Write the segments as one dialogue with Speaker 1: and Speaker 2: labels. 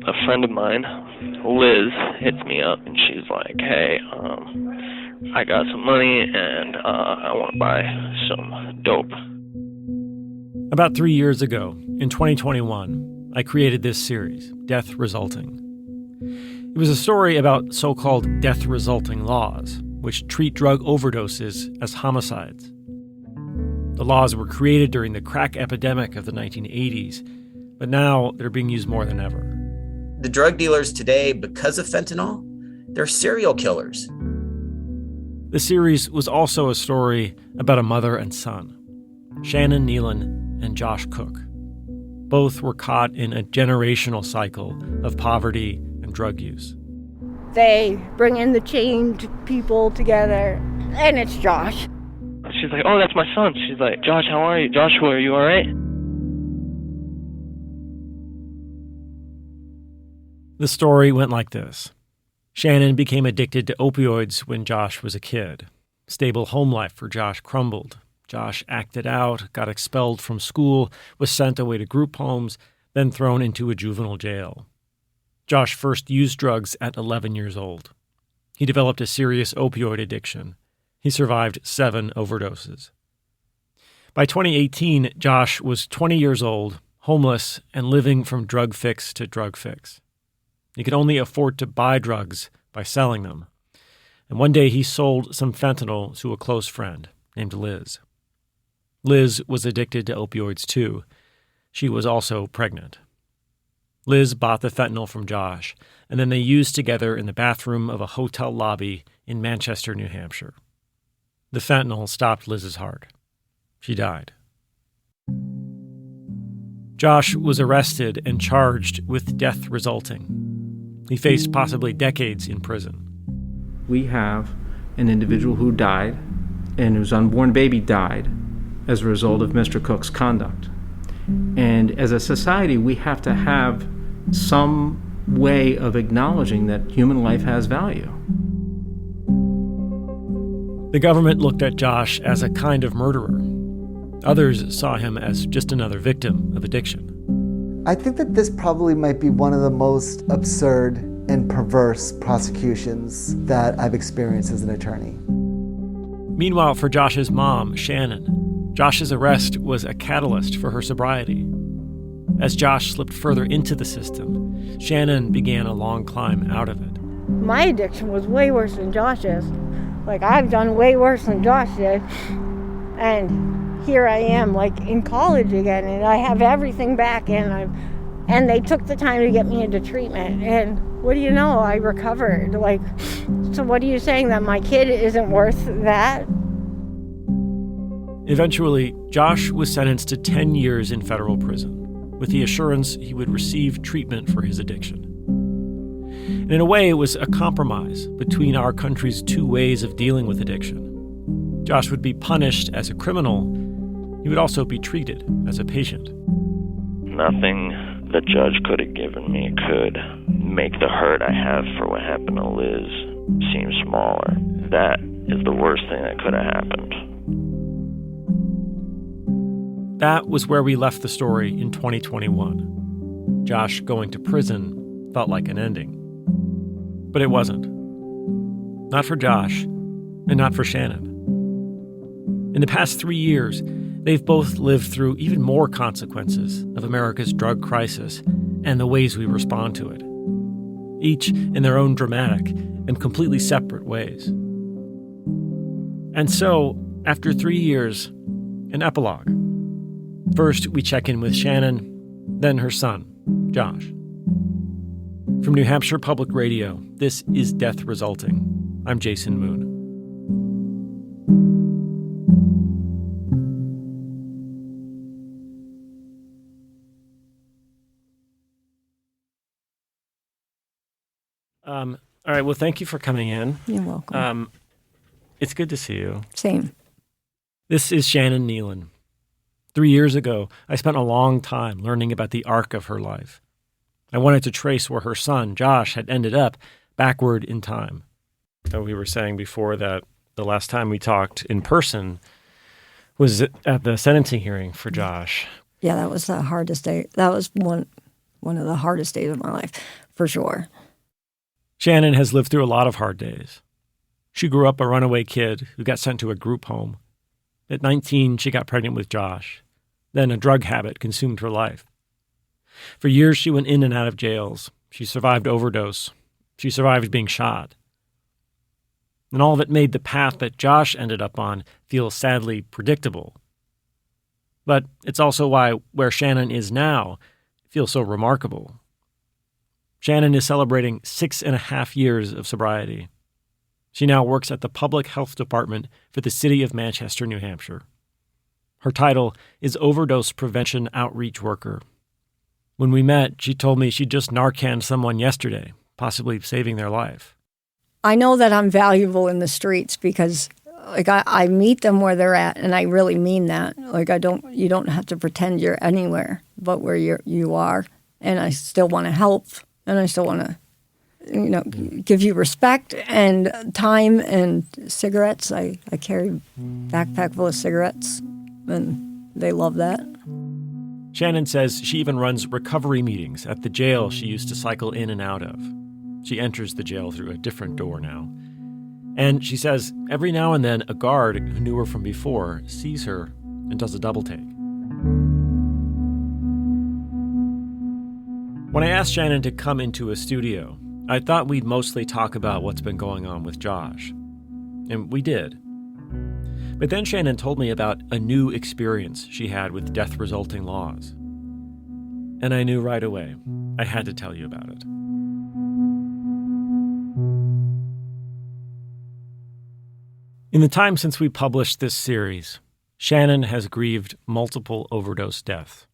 Speaker 1: a friend of mine, Liz, hits me up and she's like, hey, I got some money and I want to buy some dope.
Speaker 2: About 3 years ago, in 2021, I created this series, Death Resulting. It was a story about so-called death-resulting laws, which treat drug overdoses as homicides. The laws were created during the crack epidemic of the 1980s, but now they're being used more than ever.
Speaker 3: The drug dealers today, because of fentanyl, they're serial killers.
Speaker 2: The series was also a story about a mother and son, Shannon Nealon and Josh Cook. Both were caught in a generational cycle of poverty and drug use.
Speaker 4: They bring in the chained people together, and it's Josh.
Speaker 1: She's like, oh, that's my son. She's like, Josh, how are you? Joshua, are you all right?
Speaker 2: The story went like this. Shannon became addicted to opioids when Josh was a kid. Stable home life for Josh crumbled. Josh acted out, got expelled from school, was sent away to group homes, then thrown into a juvenile jail. Josh first used drugs at 11 years old. He developed a serious opioid addiction. He survived 7 overdoses. By 2018, Josh was 20 years old, homeless, and living from drug fix to drug fix. He could only afford to buy drugs by selling them. And one day he sold some fentanyl to a close friend named Liz. Liz was addicted to opioids too. She was also pregnant. Liz bought the fentanyl from Josh, and then they used together in the bathroom of a hotel lobby in Manchester, New Hampshire. The fentanyl stopped Liz's heart. She died. Josh was arrested and charged with death resulting. He faced possibly decades in prison.
Speaker 5: We have an individual who died and whose unborn baby died as a result of Mr. Cook's conduct. And as a society, we have to have some way of acknowledging that human life has value.
Speaker 2: The government looked at Josh as a kind of murderer. Others saw him as just another victim of addiction.
Speaker 6: I think that this probably might be one of the most absurd and perverse prosecutions that I've experienced as an attorney.
Speaker 2: Meanwhile, for Josh's mom, Shannon, Josh's arrest was a catalyst for her sobriety. As Josh slipped further into the system, Shannon began a long climb out of it.
Speaker 4: My addiction was way worse than Josh's. Like, I've done way worse than Josh did. And here I am, like, in college again, and I have everything back, and they took the time to get me into treatment, and what do you know, I recovered. Like, so what are you saying, that my kid isn't worth that?
Speaker 2: Eventually, Josh was sentenced to 10 years in federal prison, with the assurance he would receive treatment for his addiction. And in a way, it was a compromise between our country's two ways of dealing with addiction. Josh would be punished as a criminal. He would also be treated as a patient.
Speaker 1: Nothing the judge could have given me could make the hurt I have for what happened to Liz seem smaller. That is the worst thing that could have happened.
Speaker 2: That was where we left the story in 2021. Josh going to prison felt like an ending. But it wasn't. Not for Josh, and not for Shannon. In the past 3 years, they've both lived through even more consequences of America's drug crisis and the ways we respond to it, each in their own dramatic and completely separate ways. And so, after 3 years, an epilogue. First, we check in with Shannon, then her son, Josh. From New Hampshire Public Radio, this is Death Resulting. I'm Jason Moon. All right, well, thank you for coming in.
Speaker 7: You're welcome.
Speaker 2: It's good to see you.
Speaker 7: Same.
Speaker 2: This is Shannon Nealon. 3 years ago, I spent a long time learning about the arc of her life. I wanted to trace where her son, Josh, had ended up backward in time. So we were saying before that the last time we talked in person was at the sentencing hearing for Josh.
Speaker 7: Yeah, that was the hardest day. That was one
Speaker 4: one of the hardest days of my life, for sure.
Speaker 2: Shannon has lived through a lot of hard days. She grew up a runaway kid who got sent to a group home. At 19, she got pregnant with Josh. Then a drug habit consumed her life. For years, she went in and out of jails. She survived overdose. She survived being shot. And all of it made the path that Josh ended up on feel sadly predictable. But it's also why where Shannon is now feels so remarkable. Shannon is celebrating 6.5 years of sobriety. She now works at the Public Health Department for the city of Manchester, New Hampshire. Her title is Overdose Prevention Outreach Worker. When we met, she told me she just Narcaned someone yesterday, possibly saving their life.
Speaker 4: I know that I'm valuable in the streets because I meet them where they're at, and I really mean that. You don't have to pretend you're anywhere but where you are, and I still want to help, and I still want to, give you respect and time and cigarettes. I carry a backpack full of cigarettes, and they love that.
Speaker 2: Shannon says she even runs recovery meetings at the jail she used to cycle in and out of. She enters the jail through a different door now. And she says every now and then a guard who knew her from before sees her and does a double take. When I asked Shannon to come into a studio, I thought we'd mostly talk about what's been going on with Josh. And we did. But then Shannon told me about a new experience she had with death-resulting laws. And I knew right away I had to tell you about it. In the time since we published this series, Shannon has grieved multiple overdose deaths,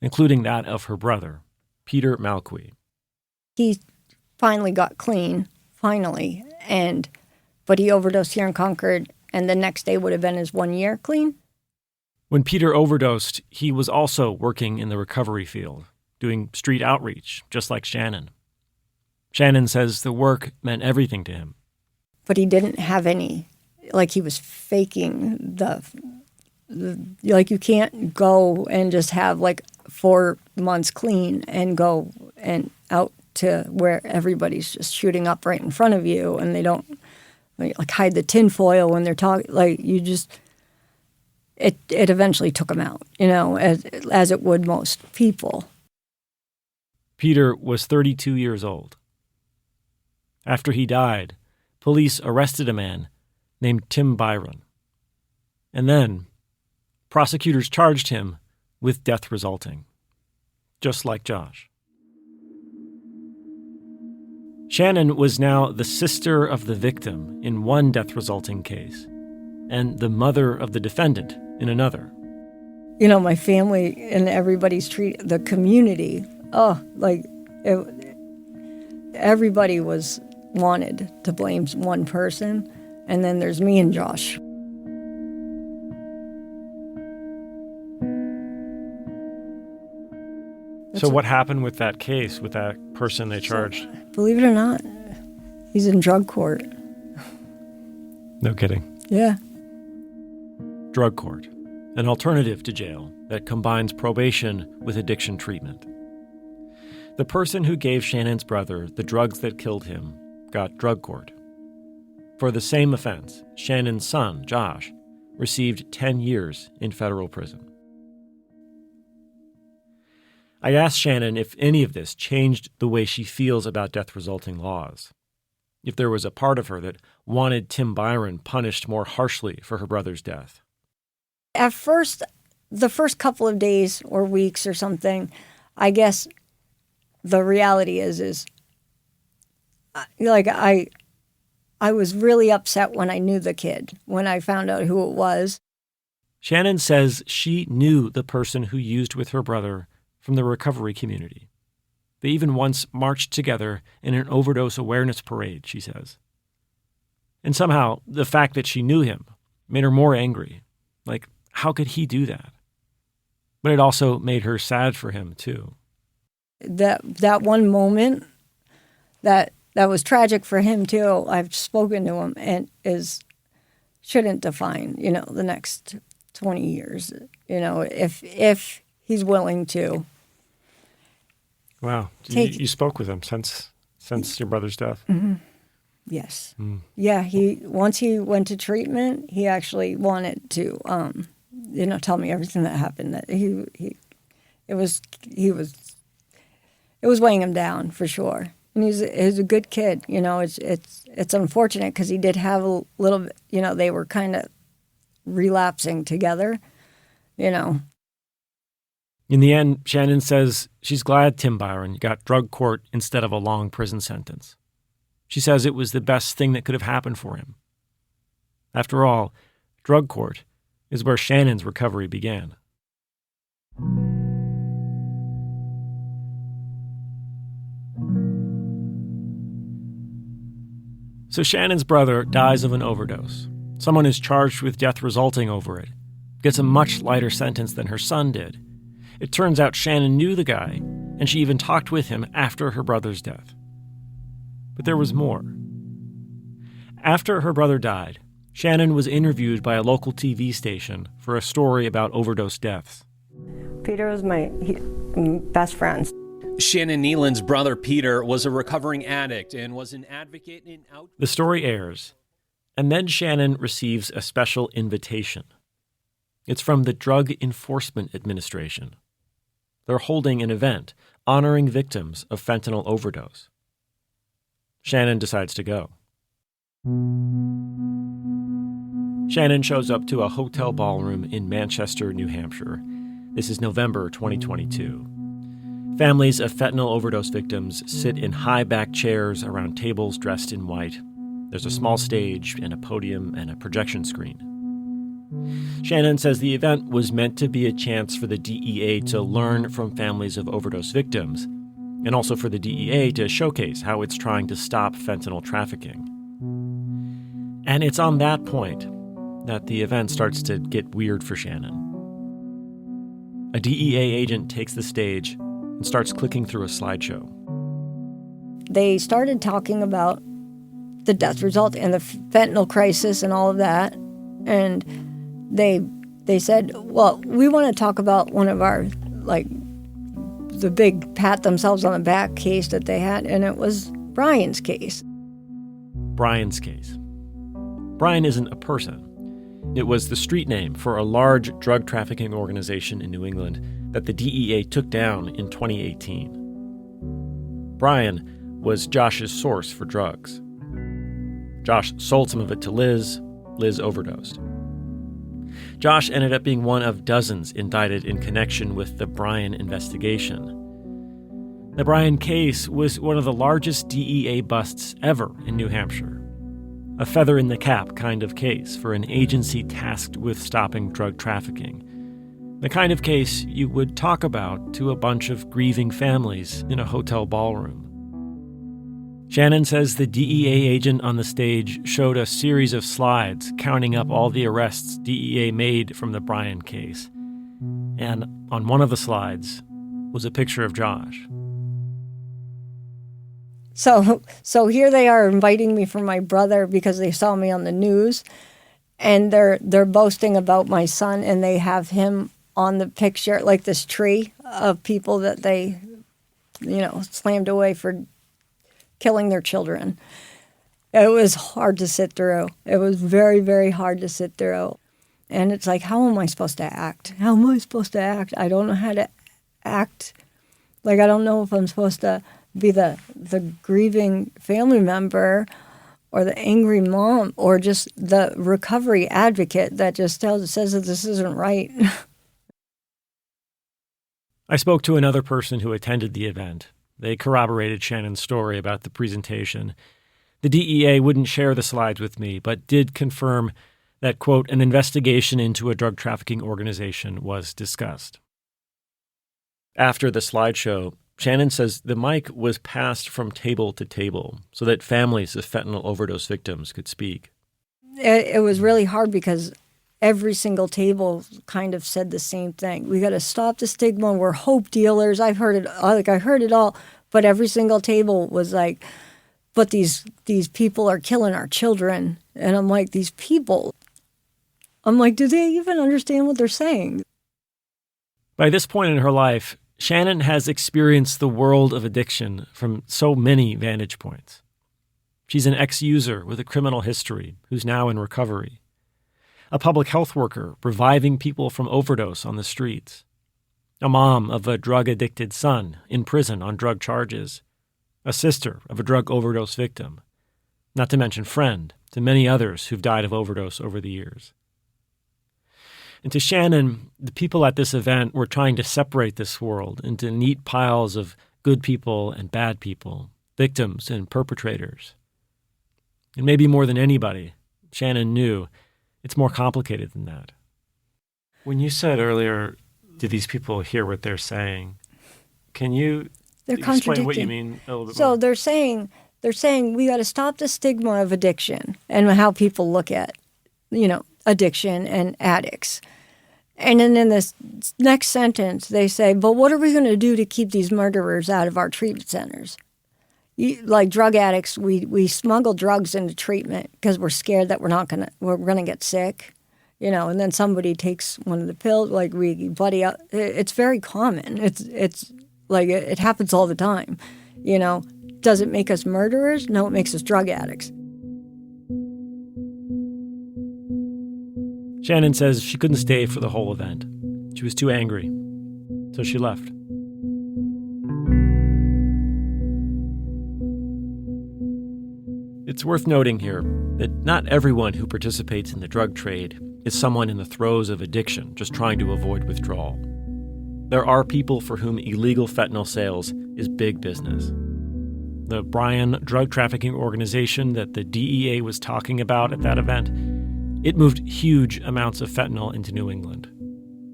Speaker 2: including that of her brother, Peter Malqui.
Speaker 4: He finally got clean, but he overdosed here in Concord, and the next day would have been his 1 year clean.
Speaker 2: When Peter overdosed, he was also working in the recovery field, doing street outreach, just like Shannon. Shannon says the work meant everything to him.
Speaker 4: But he didn't have any, he was faking you can't go and just have 4 months clean and go and out to where everybody's just shooting up right in front of you, and they don't hide the tinfoil when they're talking. It eventually took him out, as it would most people.
Speaker 2: Peter was 32 years old. After he died, police arrested a man named Tim Byron. And then, prosecutors charged him with death resulting, just like Josh. Shannon was now the sister of the victim in one death-resulting case and the mother of the defendant in another.
Speaker 4: My family and everybody's the community, everybody wanted to blame one person, and then there's me and Josh.
Speaker 2: So what happened with that case, with that person they charged?
Speaker 4: Believe it or not, he's in drug court.
Speaker 2: No kidding.
Speaker 4: Yeah.
Speaker 2: Drug court, an alternative to jail that combines probation with addiction treatment. The person who gave Shannon's brother the drugs that killed him got drug court. For the same offense, Shannon's son, Josh, received 10 years in federal prison. I asked Shannon if any of this changed the way she feels about death-resulting laws. If there was a part of her that wanted Tim Byron punished more harshly for her brother's death.
Speaker 4: At first, the first couple of days or weeks or something, I guess the reality is I was really upset when I knew the kid, when I found out who it was.
Speaker 2: Shannon says she knew the person who used with her brother from the recovery community. They even once marched together in an overdose awareness parade, she says. And somehow, the fact that she knew him made her more angry. How could he do that? But it also made her sad for him, too.
Speaker 4: That one moment, that was tragic for him, too. I've spoken to him, and shouldn't define, the next 20 years. If he's willing to
Speaker 2: Wow. You spoke with him since your brother's death?
Speaker 4: Mm-hmm. Yes. Yeah, once he went to treatment, he actually wanted to, tell me everything that happened. That it was weighing him down for sure. And he's a good kid. It's unfortunate because he did have a little bit. They were kind of relapsing together.
Speaker 2: In the end, Shannon says she's glad Tim Byron got drug court instead of a long prison sentence. She says it was the best thing that could have happened for him. After all, drug court is where Shannon's recovery began. So Shannon's brother dies of an overdose. Someone is charged with death resulting over it. Gets a much lighter sentence than her son did. It turns out Shannon knew the guy, and she even talked with him after her brother's death. But there was more. After her brother died, Shannon was interviewed by a local TV station for a story about overdose deaths.
Speaker 4: Peter was my best friend.
Speaker 7: Shannon Nealon's brother Peter was a recovering addict and was an advocate in out.
Speaker 2: The story airs, and then Shannon receives a special invitation. It's from the Drug Enforcement Administration. They're holding an event honoring victims of fentanyl overdose. Shannon decides to go. Shannon shows up to a hotel ballroom in Manchester, New Hampshire. This is November 2022. Families of fentanyl overdose victims sit in high-backed chairs around tables dressed in white. There's a small stage and a podium and a projection screen. Shannon says the event was meant to be a chance for the DEA to learn from families of overdose victims, and also for the DEA to showcase how it's trying to stop fentanyl trafficking. And it's on that point that the event starts to get weird for Shannon. A DEA agent takes the stage and starts clicking through a slideshow.
Speaker 4: They started talking about the death result and the fentanyl crisis and all of that. And they said, well, we want to talk about one of our, the big pat themselves on the back case that they had, and it was Brian's case.
Speaker 2: Brian's case. Brian isn't a person. It was the street name for a large drug trafficking organization in New England that the DEA took down in 2018. Brian was Josh's source for drugs. Josh sold some of it to Liz. Liz overdosed. Josh ended up being one of dozens indicted in connection with the Brian investigation. The Brian case was one of the largest DEA busts ever in New Hampshire. A feather in the cap kind of case for an agency tasked with stopping drug trafficking. The kind of case you would talk about to a bunch of grieving families in a hotel ballroom. Shannon says the DEA agent on the stage showed a series of slides counting up all the arrests DEA made from the Brian case. And on one of the slides was a picture of Josh.
Speaker 4: So here they are inviting me for my brother because they saw me on the news, and they're boasting about my son, and they have him on the picture, like this tree of people that they, slammed away for killing their children. It was hard to sit through. It was very, very hard to sit through. And it's like, how am I supposed to act? How am I supposed to act? I don't know how to act. I don't know if I'm supposed to be the grieving family member or the angry mom or just the recovery advocate that just says that this isn't right.
Speaker 2: I spoke to another person who attended the event. They corroborated Shannon's story about the presentation. The DEA wouldn't share the slides with me, but did confirm that, quote, an investigation into a drug trafficking organization was discussed. After the slideshow, Shannon says the mic was passed from table to table so that families of fentanyl overdose victims could speak.
Speaker 4: It was really hard because every single table kind of said the same thing. We got to stop the stigma. We're hope dealers. I heard it all. But every single table was like, but these people are killing our children. And I'm like, these people. I'm like, do they even understand what they're saying?
Speaker 2: By this point in her life, Shannon has experienced the world of addiction from so many vantage points. She's an ex-user with a criminal history who's now in recovery. A public health worker reviving people from overdose on the streets. A mom of a drug-addicted son in prison on drug charges. A sister of a drug overdose victim. Not to mention friend to many others who've died of overdose over the years. And to Shannon, the people at this event were trying to separate this world into neat piles of good people and bad people, victims and perpetrators. And maybe more than anybody, Shannon knew it's more complicated than that. When you said earlier, do these people hear what they're saying? Can you explain what you mean a little bit more?
Speaker 4: So they're saying we got to stop the stigma of addiction and how people look at, addiction and addicts. And then in this next sentence, they say, but what are we going to do to keep these murderers out of our treatment centers? Like drug addicts, we smuggle drugs into treatment because we're scared that we're going to get sick, and then somebody takes one of the pills, like we buddy up. It's very common. It's like it happens all the time, Does it make us murderers? No, it makes us drug addicts.
Speaker 2: Shannon says she couldn't stay for the whole event. She was too angry, so she left. It's worth noting here that not everyone who participates in the drug trade is someone in the throes of addiction just trying to avoid withdrawal. There are people for whom illegal fentanyl sales is big business. The Bryan drug trafficking organization that the DEA was talking about at that event, it moved huge amounts of fentanyl into New England.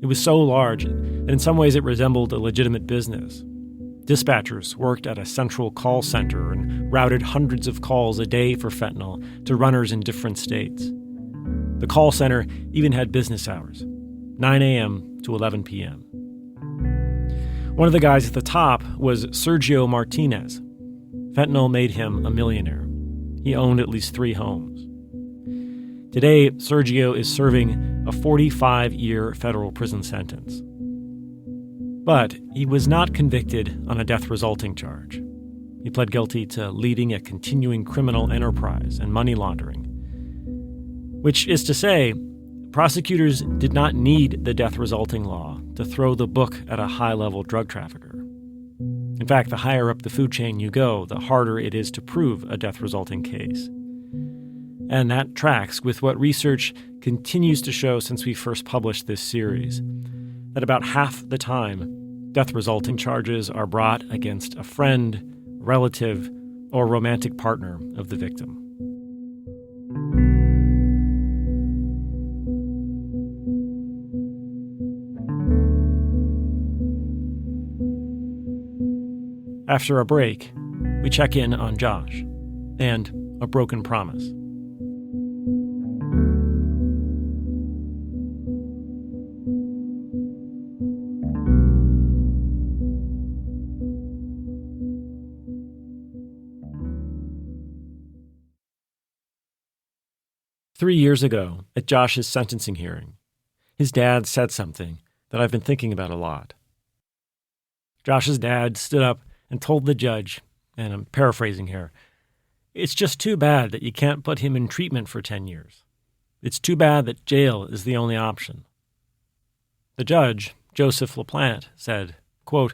Speaker 2: It was so large that in some ways it resembled a legitimate business. Dispatchers worked at a central call center and routed hundreds of calls a day for fentanyl to runners in different states. The call center even had business hours, 9 a.m. to 11 p.m. One of the guys at the top was Sergio Martinez. Fentanyl made him a millionaire. He owned at least 3 homes. Today, Sergio is serving a 45-year federal prison sentence. But he was not convicted on a death-resulting charge. He pled guilty to leading a continuing criminal enterprise and money laundering. Which is to say, prosecutors did not need the death-resulting law to throw the book at a high-level drug trafficker. In fact, the higher up the food chain you go, the harder it is to prove a death-resulting case. And that tracks with what research continues to show since we first published this series, that about half the time, death-resulting charges are brought against a friend, relative, or romantic partner of the victim. After a break, we check in on Josh and a broken promise. Three years ago, at Josh's sentencing hearing, his dad said something that I've been thinking about a lot. Josh's dad stood up and told the judge, and I'm paraphrasing here, "It's just too bad that you can't put him in treatment for 10 years. It's too bad that jail is the only option." The judge, Joseph LaPlante, said, quote,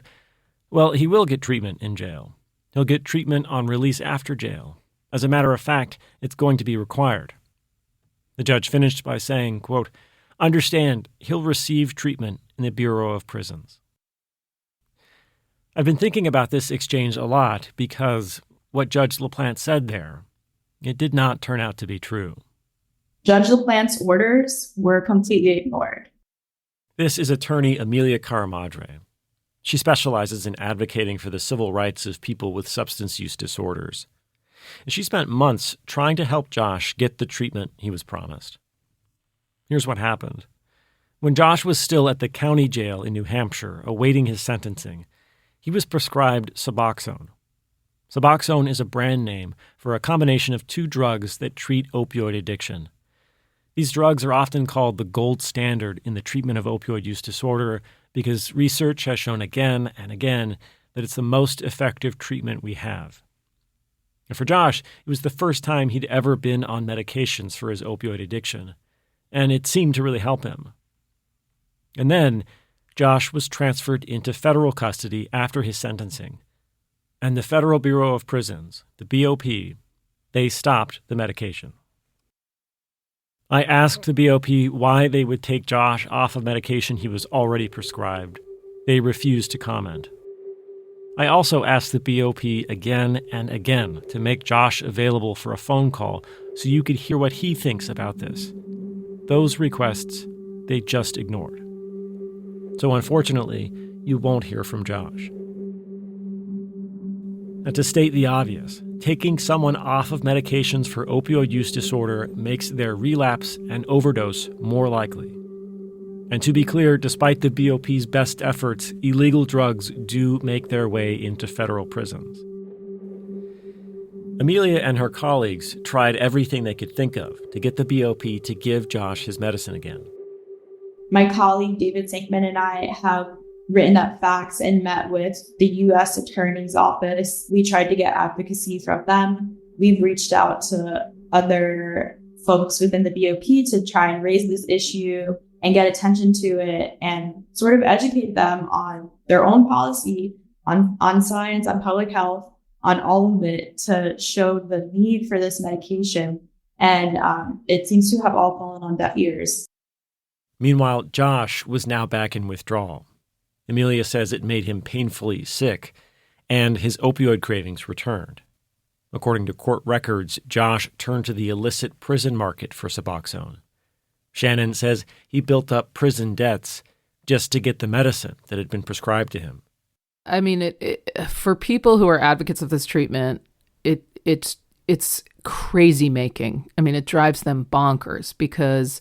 Speaker 2: "Well, he will get treatment in jail. He'll get treatment on release after jail. As a matter of fact, it's going to be required." The judge finished by saying, quote, "Understand, he'll receive treatment in the Bureau of Prisons." I've been thinking about this exchange a lot because what Judge LaPlante said there, it did not turn out to be true.
Speaker 8: Judge LaPlante's orders were completely ignored.
Speaker 2: This is attorney Amelia Caramadre. She specializes in advocating for the civil rights of people with substance use disorders. And she spent months trying to help Josh get the treatment he was promised. Here's what happened. When Josh was still at the county jail in New Hampshire awaiting his sentencing, he was prescribed Suboxone. Suboxone is a brand name for a combination of 2 drugs that treat opioid addiction. These drugs are often called the gold standard in the treatment of opioid use disorder because research has shown again and again that it's the most effective treatment we have. And for Josh, it was the first time he'd ever been on medications for his opioid addiction, and it seemed to really help him. And then Josh was transferred into federal custody after his sentencing. And the Federal Bureau of Prisons, the BOP, they stopped the medication. I asked the BOP why they would take Josh off of medication he was already prescribed. They refused to comment. I also asked the BOP again and again to make Josh available for a phone call so you could hear what he thinks about this. Those requests, they just ignored. So unfortunately, you won't hear from Josh. And to state the obvious, taking someone off of medications for opioid use disorder makes their relapse and overdose more likely. And to be clear, despite the BOP's best efforts, illegal drugs do make their way into federal prisons. Amelia and her colleagues tried everything they could think of to get the BOP to give Josh his medicine again.
Speaker 8: My colleague David Sankman and I have written up facts and met with the U.S. Attorney's Office. We tried to get advocacy from them. We've reached out to other folks within the BOP to try and raise this issue and get attention to it and sort of educate them on their own policy, on science, on public health, on all of it to show the need for this medication. And it seems to have all fallen on deaf ears.
Speaker 2: Meanwhile, Josh was now back in withdrawal. Amelia says it made him painfully sick, and his opioid cravings returned. According to court records, Josh turned to the illicit prison market for Suboxone. Shannon says he built up prison debts just to get the medicine that had been prescribed to him.
Speaker 9: I mean, for people who are advocates of this treatment, it's crazy making. I mean, it drives them bonkers because,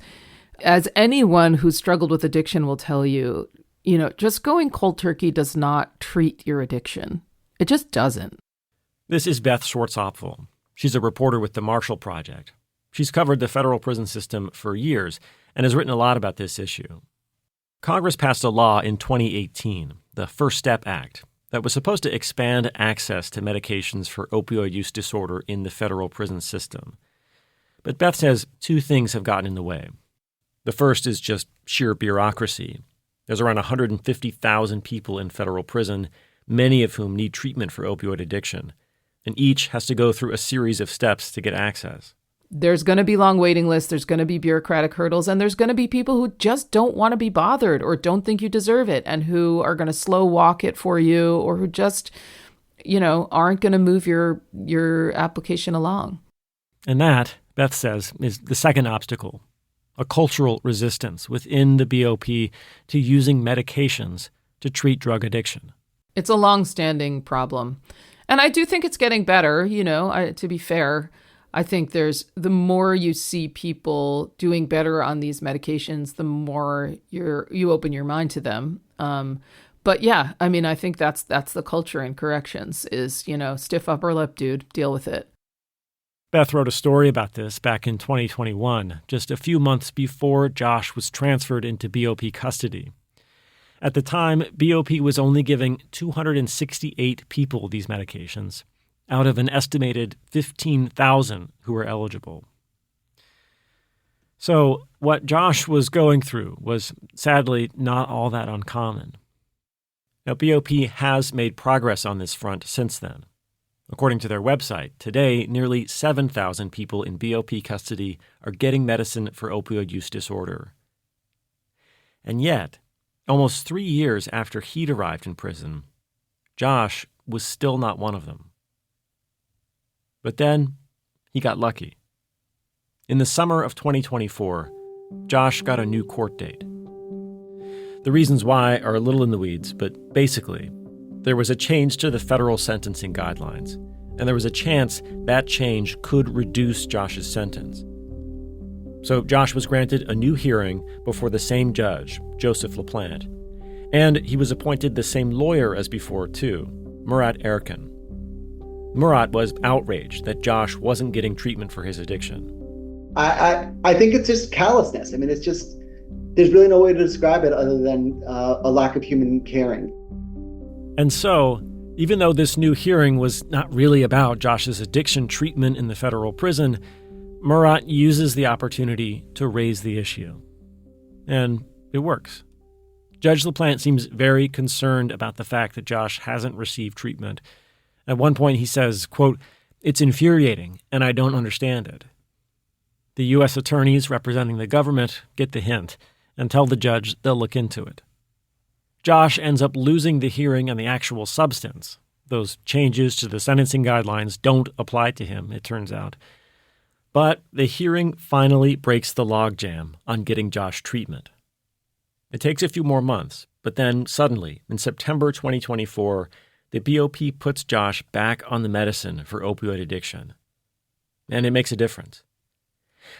Speaker 9: as anyone who's struggled with addiction will tell you, just going cold turkey does not treat your addiction. It just doesn't.
Speaker 2: This is Beth Schwartzapfel. She's a reporter with the Marshall Project. She's covered the federal prison system for years and has written a lot about this issue. Congress passed a law in 2018, the First Step Act, that was supposed to expand access to medications for opioid use disorder in the federal prison system. But Beth says two things have gotten in the way. The first is just sheer bureaucracy. There's around 150,000 people in federal prison, many of whom need treatment for opioid addiction, and each has to go through a series of steps to get access.
Speaker 9: There's going to be long waiting lists, there's going to be bureaucratic hurdles, and there's going to be people who just don't want to be bothered or don't think you deserve it and who are going to slow walk it for you or who just, aren't going to move your application along.
Speaker 2: And that, Beth says, is the second obstacle, a cultural resistance within the BOP to using medications to treat drug addiction.
Speaker 9: It's a long-standing problem. And I do think it's getting better, to be fair. I think the more you see people doing better on these medications, the more you open your mind to them. But yeah, I mean, I think that's the culture in corrections is, stiff upper lip, dude, deal with it.
Speaker 2: Beth wrote a story about this back in 2021, just a few months before Josh was transferred into BOP custody. At the time, BOP was only giving 268 people these medications, out of an estimated 15,000 who were eligible. So what Josh was going through was sadly not all that uncommon. Now, BOP has made progress on this front since then. According to their website, today nearly 7,000 people in BOP custody are getting medicine for opioid use disorder. And yet, almost 3 years after he'd arrived in prison, Josh was still not one of them. But then, he got lucky. In the summer of 2024, Josh got a new court date. The reasons why are a little in the weeds, but basically, there was a change to the federal sentencing guidelines, and there was a chance that change could reduce Josh's sentence. So Josh was granted a new hearing before the same judge, Joseph LaPlante, and he was appointed the same lawyer as before, too, Murat Erkin. Murat was outraged that Josh wasn't getting treatment for his addiction.
Speaker 10: I think it's just callousness. I mean, it's just
Speaker 6: There's really no way to describe it other than a lack of human caring.
Speaker 2: And so, even though this new hearing was not really about Josh's addiction treatment in the federal prison, Murat uses the opportunity to raise the issue. And it works. Judge LaPlante seems very concerned about the fact that Josh hasn't received treatment. At one point he says, quote, "It's infuriating, and I don't understand it." The U.S. attorneys representing the government get the hint and tell the judge they'll look into it. Josh ends up losing the hearing on the actual substance. Those changes to the sentencing guidelines don't apply to him, it turns out. But the hearing finally breaks the logjam on getting Josh treatment. It takes a few more months, but then suddenly, in September 2024, the BOP puts Josh back on the medicine for opioid addiction. And it makes a difference.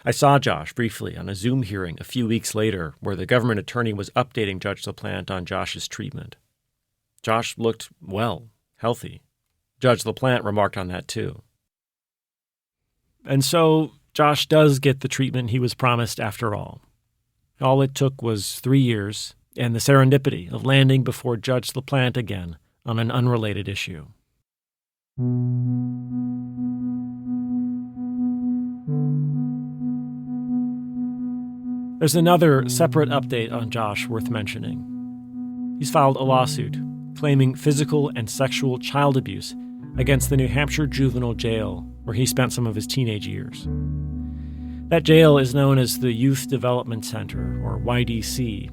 Speaker 2: I saw Josh briefly on a Zoom hearing a few weeks later where the government attorney was updating Judge LaPlante on Josh's treatment. Josh looked well, healthy. Judge LaPlante remarked on that too. And so Josh does get the treatment he was promised after all. All it took was 3 years and the serendipity of landing before Judge LaPlante again on an unrelated issue. There's another separate update on Josh worth mentioning. He's filed a lawsuit claiming physical and sexual child abuse against the New Hampshire juvenile jail where he spent some of his teenage years. That jail is known as the Youth Development Center, or YDC.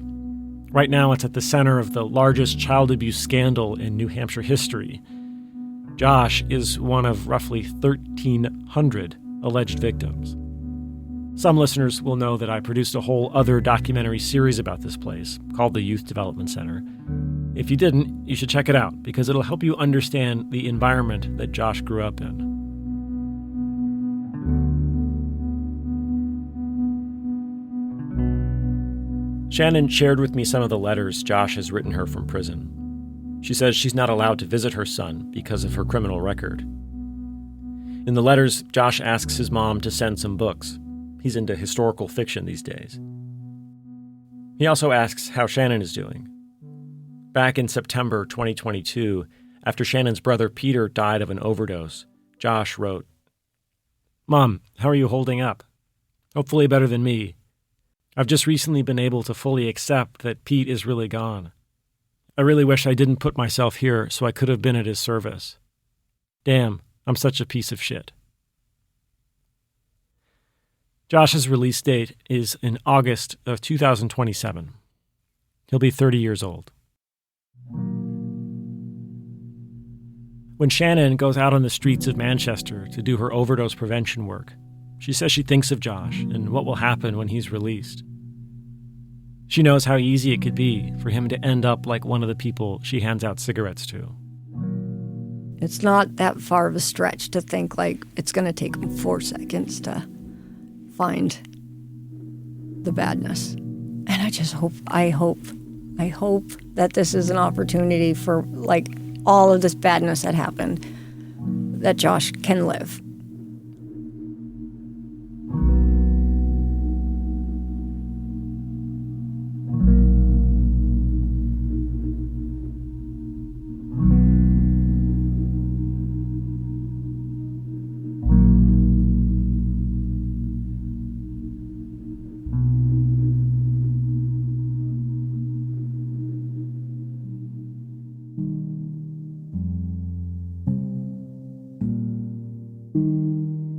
Speaker 2: Right now it's at the center of the largest child abuse scandal in New Hampshire history. Josh is one of roughly 1,300 alleged victims. Some listeners will know that I produced a whole other documentary series about this place called the Youth Development Center. If you didn't, you should check it out because it'll help you understand the environment that Josh grew up in. Shannon shared with me some of the letters Josh has written her from prison. She says she's not allowed to visit her son because of her criminal record. In the letters, Josh asks his mom to send some books. He's into historical fiction these days. He also asks how Shannon is doing. Back in September 2022, after Shannon's brother Peter died of an overdose, Josh wrote, "Mom, how are you holding up? Hopefully better than me. I've just recently been able to fully accept that Pete is really gone. I really wish I didn't put myself here so I could have been at his service. Damn, I'm such a piece of shit." Josh's release date is in August of 2027. He'll be 30 years old. When Shannon goes out on the streets of Manchester to do her overdose prevention work, she says she thinks of Josh and what will happen when he's released. She knows how easy it could be for him to end up like one of the people she hands out cigarettes to.
Speaker 4: It's not that far of a stretch to think like it's going to take him 4 seconds to find the badness. And I hope that this is an opportunity for like all of this badness that happened, that Josh can live.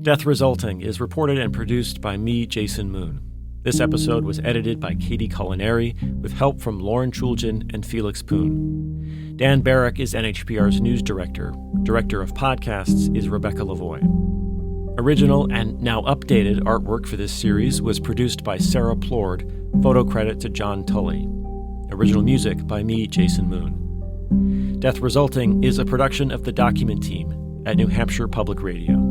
Speaker 2: Death Resulting is reported and produced by me, Jason Moon. This episode was edited by Katie Culinary with help from Lauren Chulgin and Felix Poon. Dan Barrick is NHPR's news director. Director of podcasts is Rebecca Lavoie. Original and now updated artwork for this series was produced by Sarah Plord, photo credit to John Tully. Original music by me, Jason Moon. Death Resulting is a production of the Document Team at New Hampshire Public Radio.